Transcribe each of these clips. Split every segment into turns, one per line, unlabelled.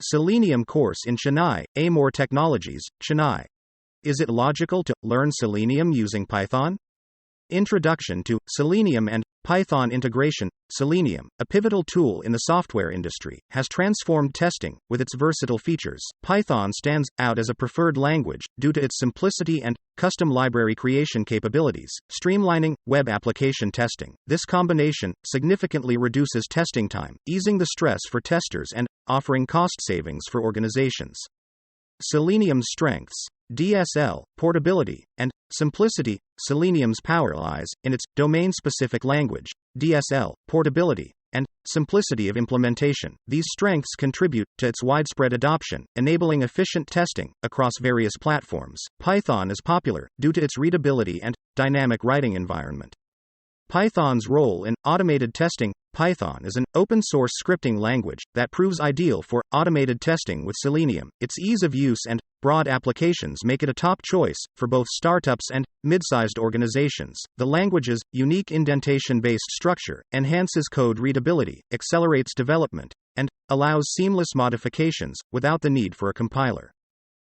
Selenium course in Chennai, Aimore Technologies, Chennai. Is it logical to learn Selenium using Python? Introduction to Selenium and Python integration. Selenium, a pivotal tool in the software industry, has transformed testing with its versatile features. Python stands out as a preferred language due to its simplicity and custom library creation capabilities, streamlining web application testing. This combination significantly reduces testing time, easing the stress for testers and offering cost savings for organizations. Selenium's strengths: DSL, portability, and simplicity. Selenium's power lies in its domain-specific language, DSL, portability, and simplicity of implementation. These strengths contribute to its widespread adoption, enabling efficient testing across various platforms. Python is popular due to its readability and dynamic writing environment. Python's role in automated testing. Python is an open-source scripting language that proves ideal for automated testing with Selenium. Its ease of use and broad applications make it a top choice for both startups and mid-sized organizations. The language's unique indentation-based structure enhances code readability, accelerates development, and allows seamless modifications without the need for a compiler.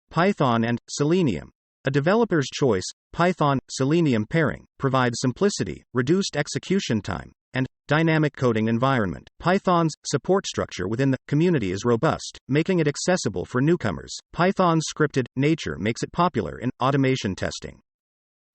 Python and Selenium. A developer's choice. Python-Selenium pairing provides simplicity, reduced execution time, and dynamic coding environment. Python's support structure within the community is robust, making it accessible for newcomers. Python's scripted nature makes it popular in automation testing.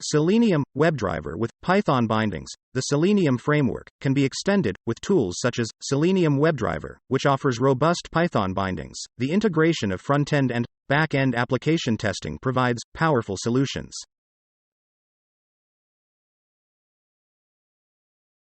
Selenium WebDriver with Python bindings. The Selenium framework can be extended with tools such as Selenium WebDriver, which offers robust Python bindings. The integration of front-end and back-end application testing provides powerful solutions.